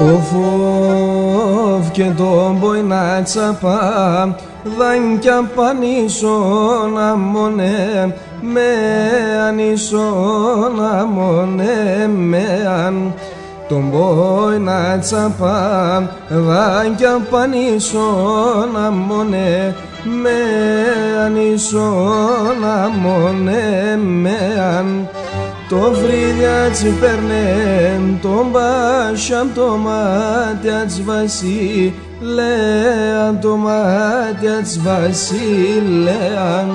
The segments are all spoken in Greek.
Οφ και τον μποϊνά τσαπά δάνκια πανίσονα μονέ με ανίσονα μονέ με αν τον μποϊνά τσαπά δάνκια πανίσονα μονέ με ανίσονα μονέ με αν το βρύδια τσι περνέν τον μπάσιαν το μάτια τσι βασιλέαν το μάτια τσι βασιλέαν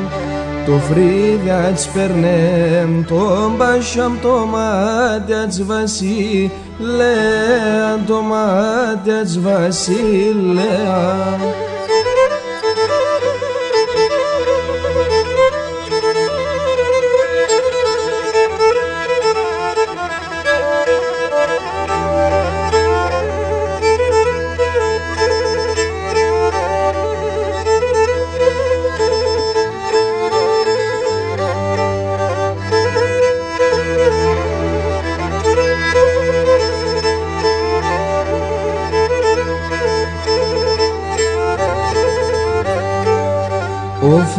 το βρύδια τσι περνέν τον μπάσιαν το μάτια τσι βασιλέαν το μάτια τσι βασιλέαν. Οφ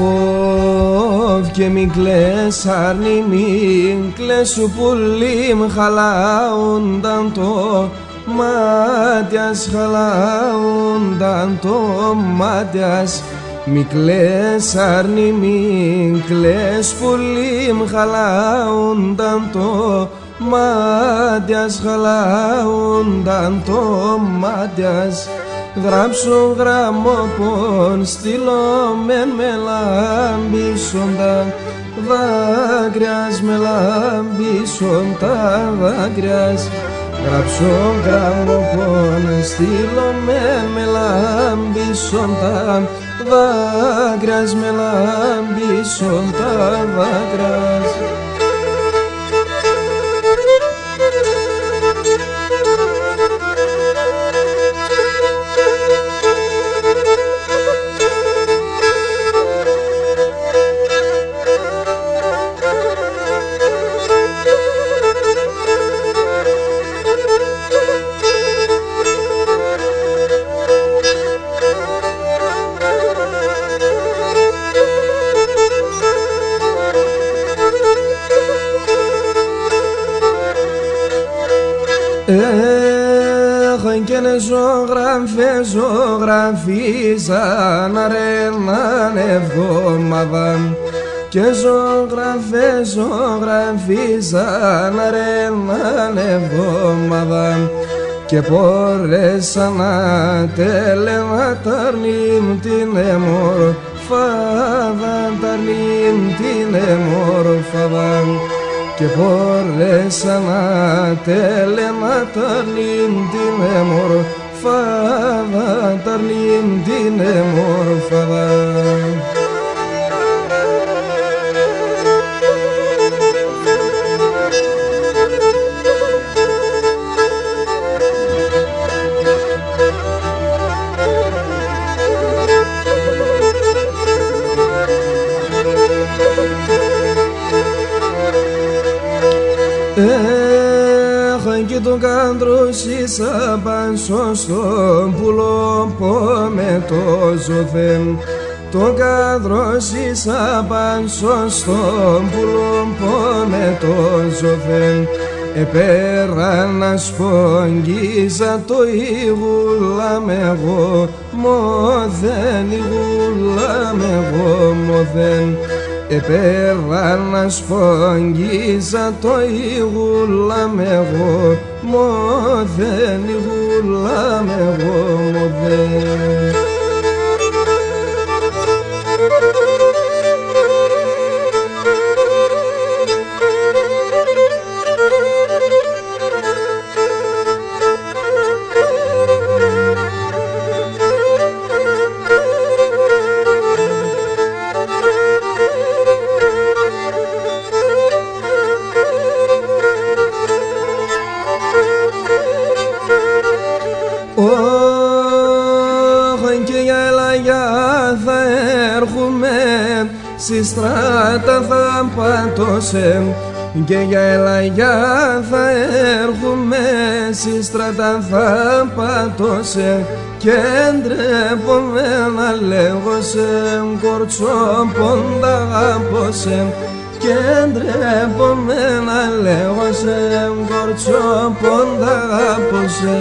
και μην κλαις άρνη μην κλαις σου πουλί μ χαλάουνταν το μάτιας χαλάουνταν το μάτιας μην κλαις άρνη μην κλαις πουλί μ χαλάουνταν το μάτιας χαλάουνταν το μάτιας γράψω γραμμόπον στείλω μεν με λάμπησον τα δάκρυας με λάμπησον τα δάκρυας γράψω γραμμόπον στείλω μεν με λάμπησον τα δάκρυας με λάμπησον τα δάκρυας. Έχω και ζωγραφίζαν αρέναν εβδομάδα και ζωγραφίζαν αρέναν εβδομάδα και πόρεσα να τέλεμα ταρνίμ την εμορφάδα ταρνίμ την εμορφάδα και πόρεσα να τέλεμα ταρνίμ την εμορφάδα ταρνίμ την εμορφάδα. Έχω και το κάντρο σύσα πάνσο στον πουλό με το ζωθέν το κάντρο σύσα πάνσο στον πουλό με το ζωθέν επέρα να σπογγίζα το ηγούλα με εγώ μοδέν ηγούλα με εγώ μοδέν επέρα να σπογγίζα το ηγούλα με εγώ μοδέν ηγούλα με εγώ μοδέν. Θα έρχομαι στη στράτα θα πατώσem και για ελαγιά θα έρχομαι σύστρατα θα πατώσε και ντρέπομαι να λέγω σε κορτσόποντα αγάπωσε και ντρέπομαι να λέγω σε κορτσόποντα αγάπωσε.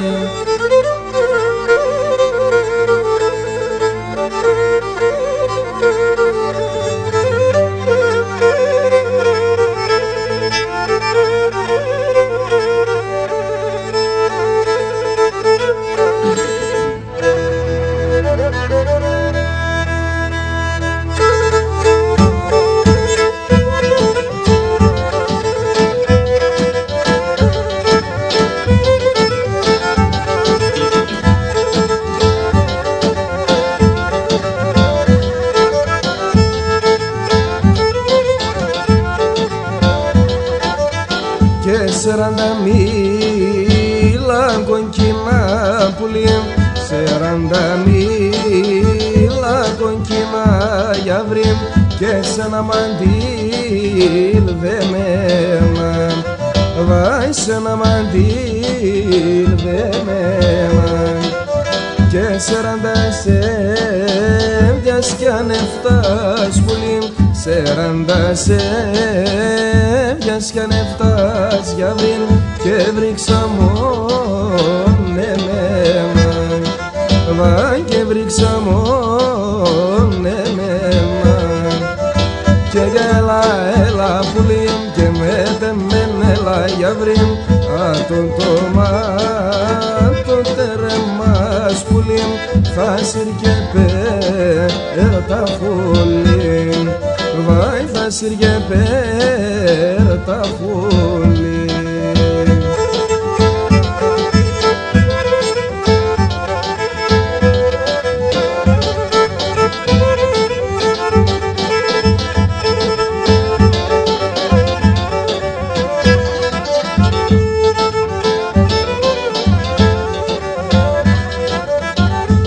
Και 40 μίλα κοκκινά πουλί, 40 μίλα κοκκινά γιαύρι και σε ένα μαντήλ δεμένα, βάει σε ένα μαντήλ δεμένα και 40 σέβιας κι αν εφτάς πουλί, 40 σέβιας κι αν εφτάς γιαύριν και βρήξα μόν εμένα, βά και βρήξα μόν εμένα και έλα πουλί και μετεμέν έλα γιαύριν άτον το μάτο τερεμάς πουλί θα συρκε πέρα φουλή, βάι θα συρκε πέρα φουλή.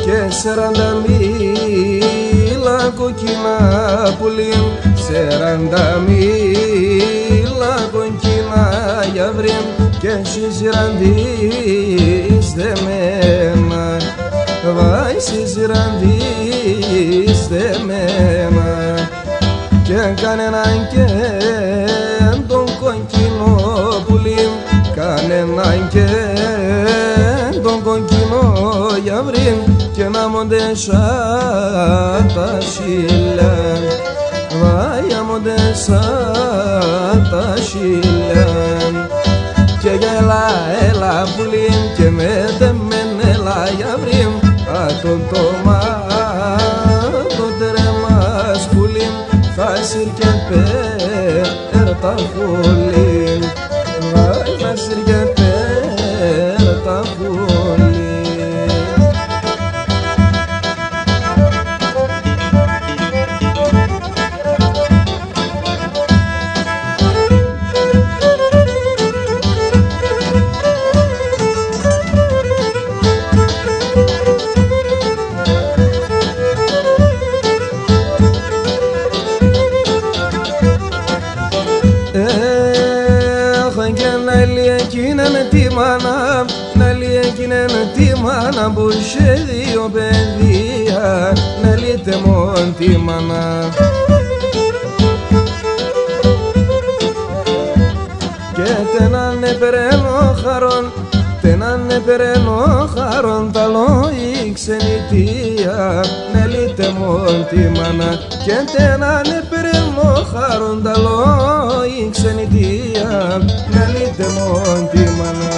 Και 40 μίλα κοκκινά πουλί, 40 μίλα κοκκινά γιαύρι και συζηραντής δεμένα, βάι συζηραντής δεμένα και κανέναν και τον κοκκινό πουλί, κανέναν και τον κοκκινό γιαύρι και να μοντέσα τα σίλια, βάι αμοντέσα τα σίλια και έλα πουλί και μετεμέν έλα γιαύρι άτον το μάτο τερεμάς πουλί θα συρκε πέρα φουλή, βάι θα συρκε πέρα φουλή. Να λέει εκείνεν τη μάνα που είχε δύο παιδεία, να λύτε μόν τη μάνα και τέναν επεραίνω χαρόν, τέναν επεραίνω χαρόν τα λόγοι ξενιτία, να λύτε μόν τη μάνα και τέναν επεραίνω χαρόν τα λόγοι ξενιτία, να λύτε μόν τη μάνα.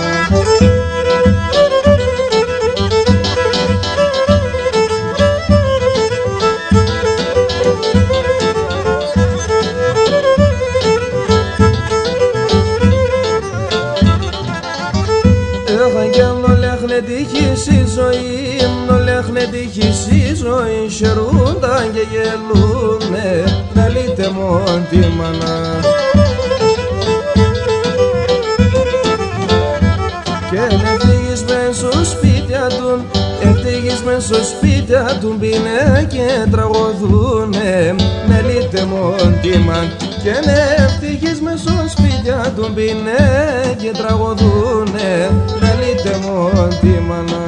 Τύχη ζωή, νολέχνε τύχη ζωή, χαιρούνταν και γελούνε, να λύτε μόν τη μάνα. Και ευτύχεις μες στο σπίτια του, ευτύχεις μες στο σπίτια του μπίνε και τραγωδούνε, να λύτε μόν τη μάνα. Και ευτύχεις μες στο σπίτια του μπίνε και τραγωδούνε, να λύτε τη μάνα.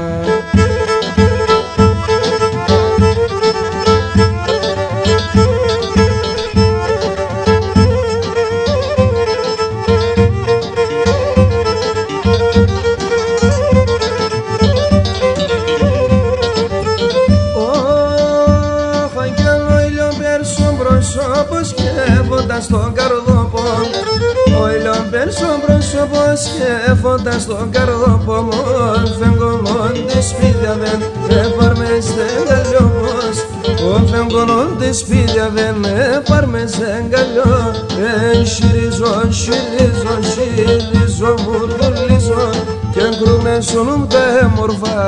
Σκέφοντας τον καρδόπο, ο ηλιοπέρ στο πρόσωπο σκέφοντας τον καρδόπο μου, φεγγονόν τη σπίτια δεν έπαρμεστε καλλιώς, ο φεγγονόν τη σπίτια δεν έπαρμεστε καλλιώς, σιρίζω, σιρίζω, σιρίζω, βουρδουλίζω και κρούνε σοնում τα έμορφα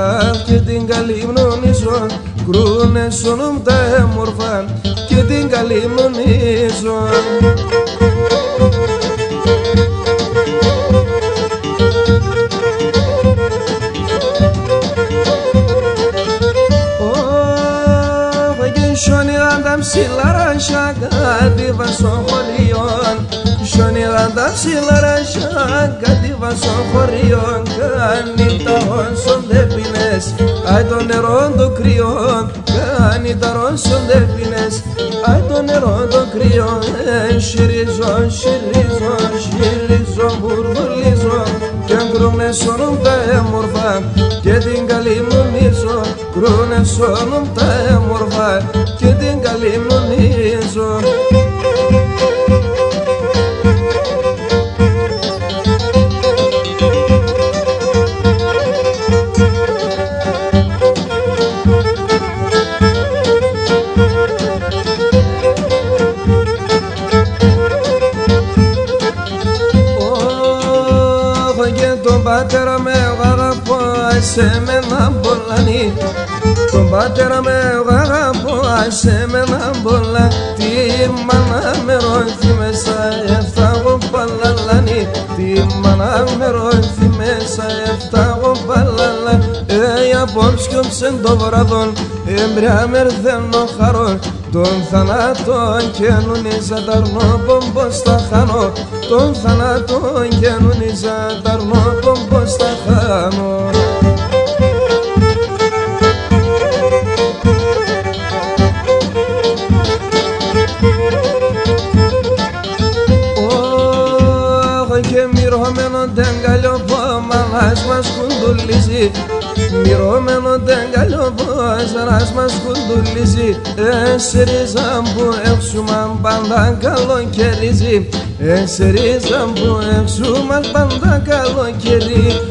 και την καλυμνονίζω, κρούνε σοնում τα έμορφα και την καλυμνονίζω. Σιονίγαντα ψηλαράσια κατήβα στο χωριόν, σιονίγαντα ψηλαράσια κατήβα στο χωριόν, κάνει τα ρώσονται πίνες, αι το νερό το κρυόν, κάνει τα ρώσονται πίνες, αι το νερό το κρυόν, σιρίζω, σιρίζω, σιρίζω, μπουρδουλίζω και κρούνε σώνουν τα έμορφα και την καλυμνονίζω, κρούνε σώνουν τα έμορφα και την καλυμνονίζω. Τον πατέρα με αγαπώ, σε μένα μπολάνι. Τον πατέρα με αγαπώ, σε μένα πολλά. Τη μάνα με ρώθει μέσα, έφταγω παλαλάνι. Τη μάνα με ρώθει μέσα, έφταγω παλαλά. Απόψε ψεν το βραδόν, έμπρια μερδένω χαρό. Τον θανάτον καινουνίζα ταρνό πομπος τα χάνω, τον θανάτον καινουνίζα ταρνό πομπος τα χάνω. Και μυρωμένο τέγκαλιο που μαμάς μας κουντουλίζει, μυρωμένο τέγκαλιο που ζαράς μας κουντουλίζει, σε ρίζα που έξουμα πάντα καλοκαιρίζει, σε ρίζα που έξουμα πάντα καλοκαιρί,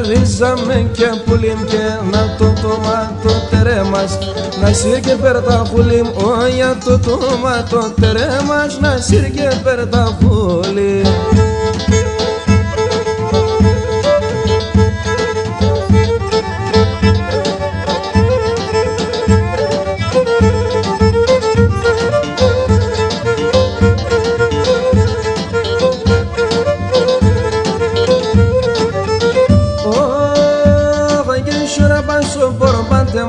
ρίζαμε και πουλίμ και να το τομάτο τερέμας, να σύρ και πέρτα πουλίμ, για το τομάτο τερέμας, να σύρ και πέρτα πουλίμ.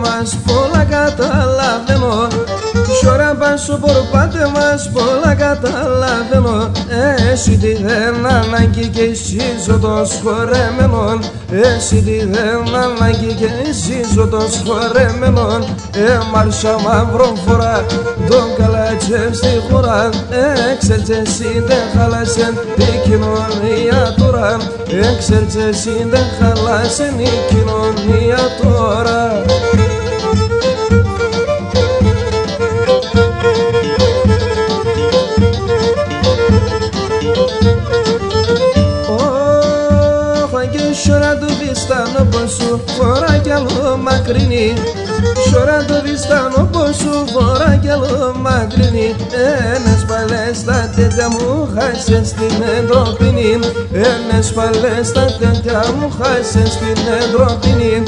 Μας πολλά καταλαβαίνω, σωρά πάσω πορπάτε μας πολλά καταλαβαίνω. Εσύ τι δεν ανάγκη και εσύ ζω το σχορεμένον, εσύ τι δεν ανάγκη και εσύ ζω το σχορεμένον. Μάρσα μαύρο φορά τον καλάτσευ στη χώρα, έξερτσε εσύ δεν χαλάσεν η κοινωνία τώρα, έξερτσε εσύ δεν χαλάσεν η κοινωνία τώρα. Σωρά το βιστάνο πως σου φορά κι άλλο μακρινή, σωρά το βιστάνο πως σου φορά κι άλλο μακρινή. Ένας παλές τα τέτοια μου χάσες στην εντροπινή, ένας παλές τα τέτοια μου χάσες στην εντροπινή.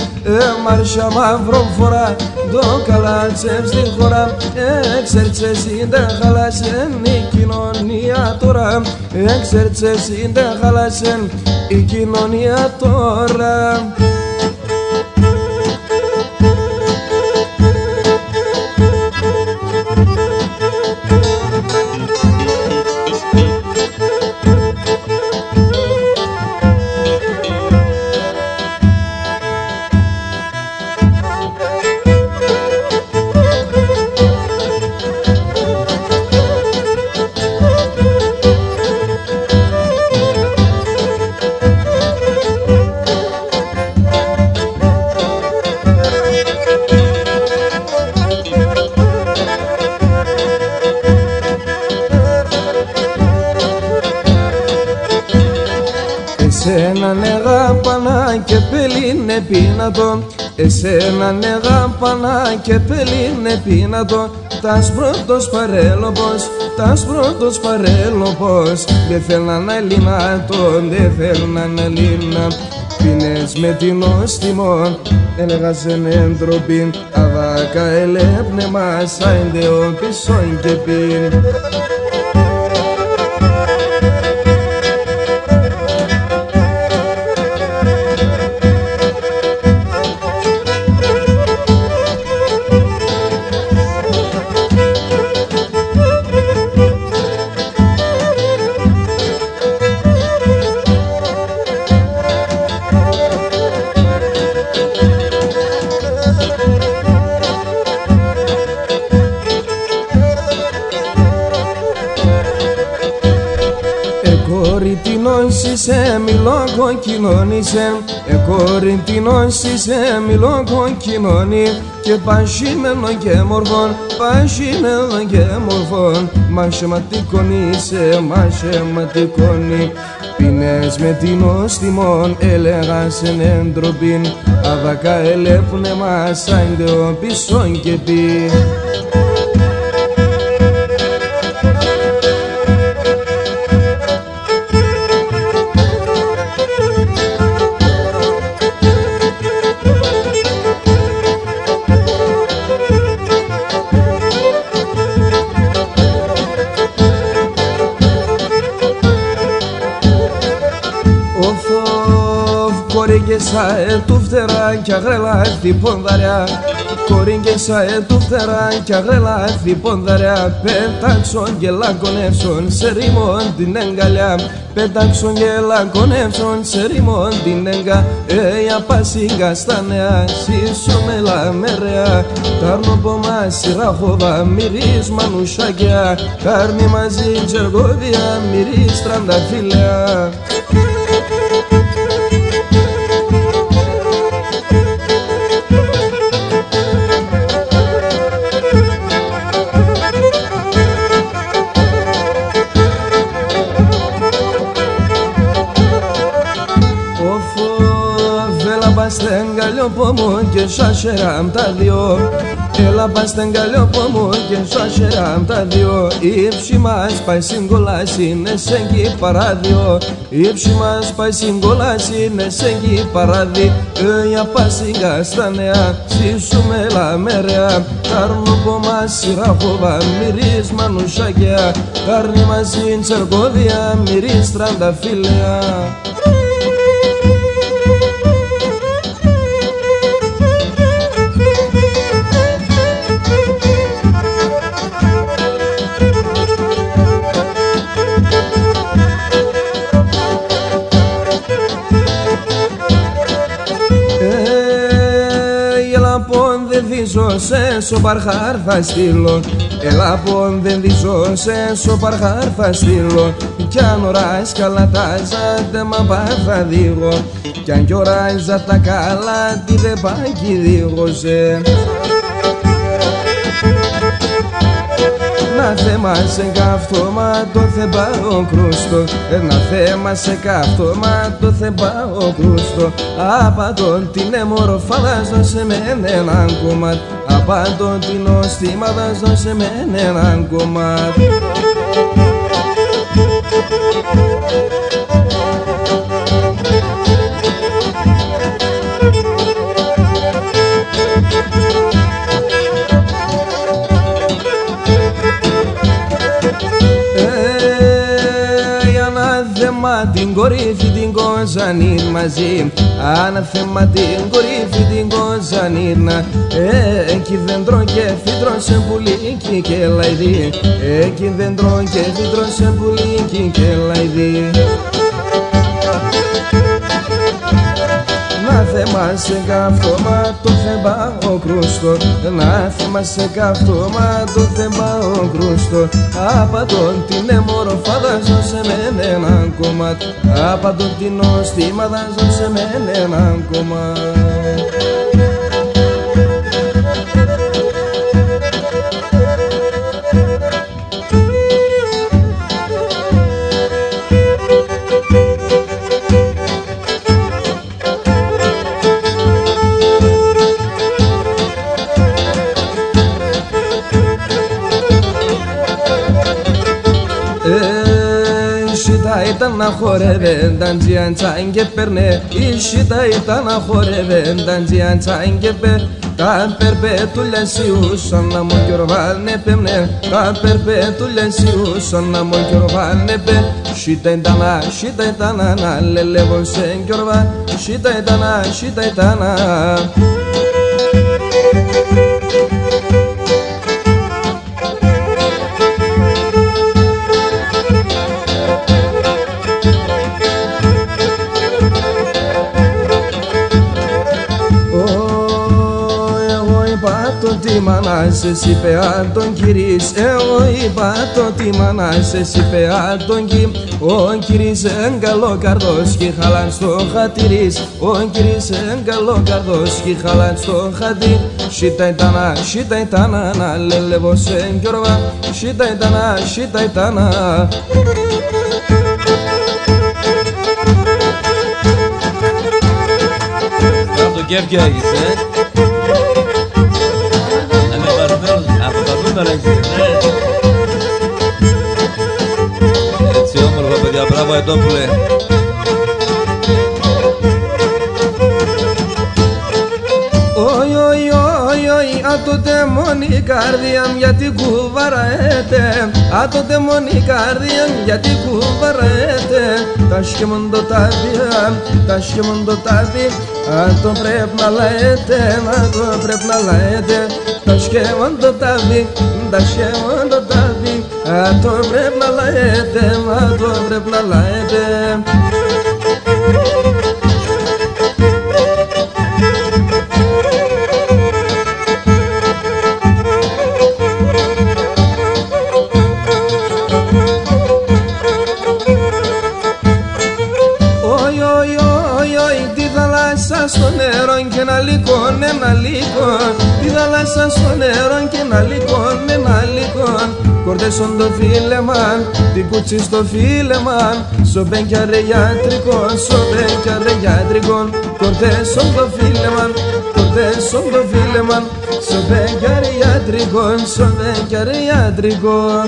Μάρσα μαύρο φορά το καλάτσευ στη χώρα, έξερτσε εσύ δεν χαλάσεν η κοινωνία τώρα, έξερτσε εσύ δεν χαλάσεν η κοινωνία τώρα. γάπανα και πελίνε πίνατο, εσένα ναι γάπανα και πελίνε πίνατο. Τας πρώτος παρέλοπος, τας πρώτος παρέλοπος, δε θέλνα να λυνάτο, δε θέλνα να λύνα. Πίνες με την όστιμο, έλεγα σε νέντροπιν, αβάκα ελέπνε μας, άιντε ο πισόν και πιν. Σε μιλώ κοκκινώνησε, κορυντινώσει σε μιλώ κοκκινώνει. Και πασχημένο και μορφών, πασχημένο και μορφών, μασαιματικόνι σε μασαιματικόνι. Πίνες με την όστιμον, έλεγα σε νέντροπιν, αβακά ελέπουνε μας, άιντε ο πισόν και πει. Κορίγγεσα του φτερά κι αγρέλα έρθει πονδαριά, κορίγγεσα του φτερά κι αγρέλα έρθει πονδαριά. Πέταξον και λακωνεύσον σε ρήμον την εγκαλιά, πέταξον και λακωνεύσον σε ρήμον την εγκα. Για πασίγκα στα νέα, σύσου με λαμερέα, τάρνο πόμα σειράχοβα μυρίς μανουσάκια, κάρνη μαζί τζεργόβια μυρίς τρανταφύλια. Έλα πας μου και σάσεράμ τα δυο, έλα πας μου και σάσεράμ τα δυο. Η ύψη μας πάει συγκολάσει, είναι σε εκεί παράδειο, η ύψη μας πάει συγκολάσει, είναι σε εκεί παράδει. Για πασίγκα στα νέα, σύσου με λαμερέα, κάρνο πόμα σειράχοβα μυρίς μανουσάκια, κάρνη μαζί τσερκώδια μυρίς τρανταφύλια. Σε σοπαρχάρ θα στείλω, έλα πον δεν δίσω, σε σοπαρχάρ θα στείλω. Κι αν οράς καλά τα ζάτε μα πάθα δίγω, κι αν κι οράζα τα καλά τι δε πάκι δίγωσε. Να θέμα σε καυτώμα το θεμπάω κρούστο, ένα θέμα σε καυτώμα το θεμπάω κρούστο. Απαντών την έμορφα δώσε με έναν κομμάτι, απαντών την οστήμα δώσε με έναν κομμάτι. Την κορύφη την κοζανίν μαζί, αναθέμα την κορύφη την κοζανίνα. Εκεί δέντρο και φύτρο σε πουλίκι και λαϊδί, εκεί δέντρο και φύτρο σε πουλίκι και λαϊδί. Να θέμασε καυτώμα το θεμπάω κρούστο, να θέμασε καυτώμα το θεμπάω κρούστο. Απαντών την έμορφα δώσε με έναν κομμάτι, απαντών την οστήμα δώσε με έναν κομμάτι. ήταν να χορεύαινταν τζιαντσάν και περνέ. Η σίτα ήταν να χορεύαινταν τζιαντσάν και περνέ. Τα περπέτουλια σιούσαν να μου γιορβάνε πεμνέ. Τα περπέτουλια σιούσαν να μου γιορβάνε πε. Σίτα ήταν να λελεύω σε γιορβά. Σίτα ήταν να. Τι μανάς εσύ είπε αν τον κυρίς. Εγώ είπα το τι μανάς εσύ είπε αν τον κι. Ο κυρίς εγκαλοκαρδός κι χαλάν στο χατηρίς. Ο κυρίς εγκαλοκαρδός κι χαλάν στο χατήρ. Σίτα ήταν να λελεύω σε γιορβά. Σίτα ήταν να. Το κέφκι έχεις, έτσι όμορφα παιδιά, μπράβο Εντόπουλε. Άτοτε μόνη η καρδιά μου γιατί κουβαραέται. Άτοτε μόνη η καρδιά μου γιατί κουβαραέται. Τα σχεμόντο τα διά, τα σχεμόντο τα δι. Το πρέπει να λαέται, το πρέπει να λαέται. Τα σχεμόντο τα δι, τα σχεμόντο τα δι. Το πρέπει να λαέται, το πρέπει να λαέται. Στο νερό και να λύκον, ένα λύκον. Τη θάλασσα στο νερό και να λύκον, ένα λύκον. Κορτέσον το φίλεμαν, την κουτσί στο φίλεμαν. Σομπέκια ρε γιατρικόν, σομπέκια ρε γιατρικόν. Κορτέσον το φίλεμαν, κορτέσον το φίλεμαν. Σομπέκια ρε γιατρικόν, σομπέκια ρε γιατρικόν.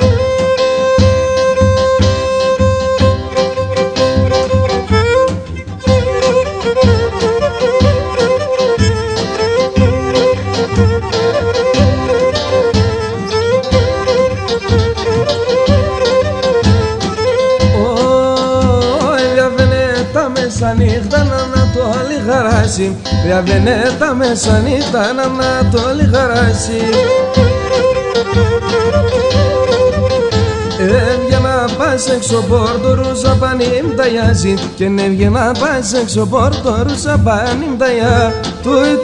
Μεσανύχτα να Ανατόλη χαράσει. Διαβαίνε τα μεσανύχτα να Ανατόλη χαράσει. Έβγαινα πας έξω πόρτο ρούσα πανίμ ταγιάζει. Και έβγαινα πας έξω πόρτο ρούσα πανίμ ταγιά. Τούι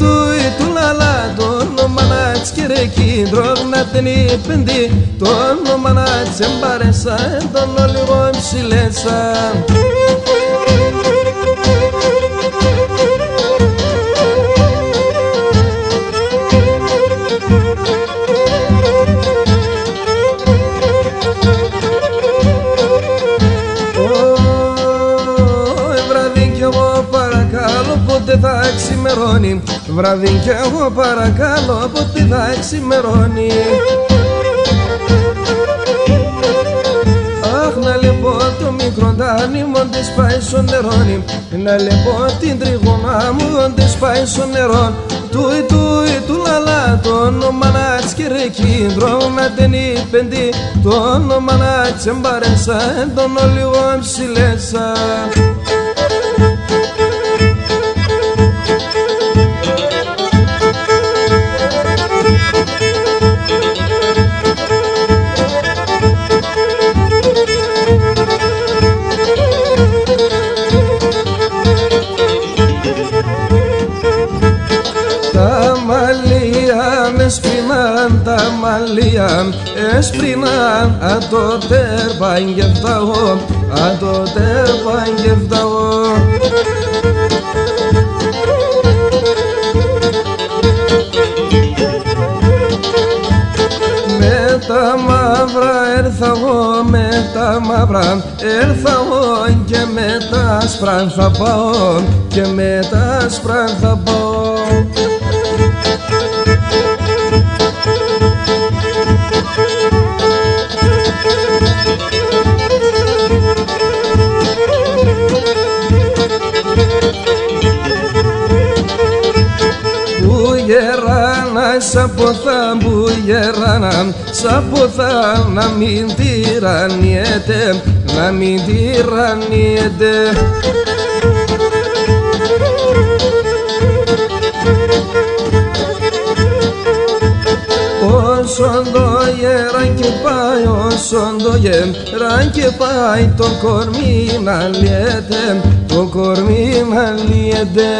του λαλά το όνομα να τσκερε κίντρο να τενεί πεντή. Το όνομα να τσεμπαρέσα τον λίγο ψηλέσα. Πότε θα ξημερώνει, βράδυ κι εγώ παρακαλώ, πότε θα ξημερώνει. Αχ, να λεπώ το μικρό τάνιμο της πάει στο νερόνι. Να λεπώ την τριγωνά μου της πάει στο νερόν. Τούι του λαλά το όνομα να τσκερε κίντρο να τενεί πεντή. Το όνομα να τσεμπαρέσα τον λίγο ψηλέσα. Έσπριναν τα μαλλιά, έσπριναν αν το τέρπαν και φταγώ, αν το τέρπαν και φταγώ. Με τα μαύρα έρθα εγώ, με τα μαύρα έρθα εγώ και με τα άσπρα θα πάω, και με τα άσπρα θα πάω. σαν ποθά μπουγερανά, σαν ποθά να μην τυραννιέται, να μην τυραννιέται. Όσον το γεράκι πάει, όσον το γεράκι πάει, το κορμί να λιέται, το κορμί να λιέται.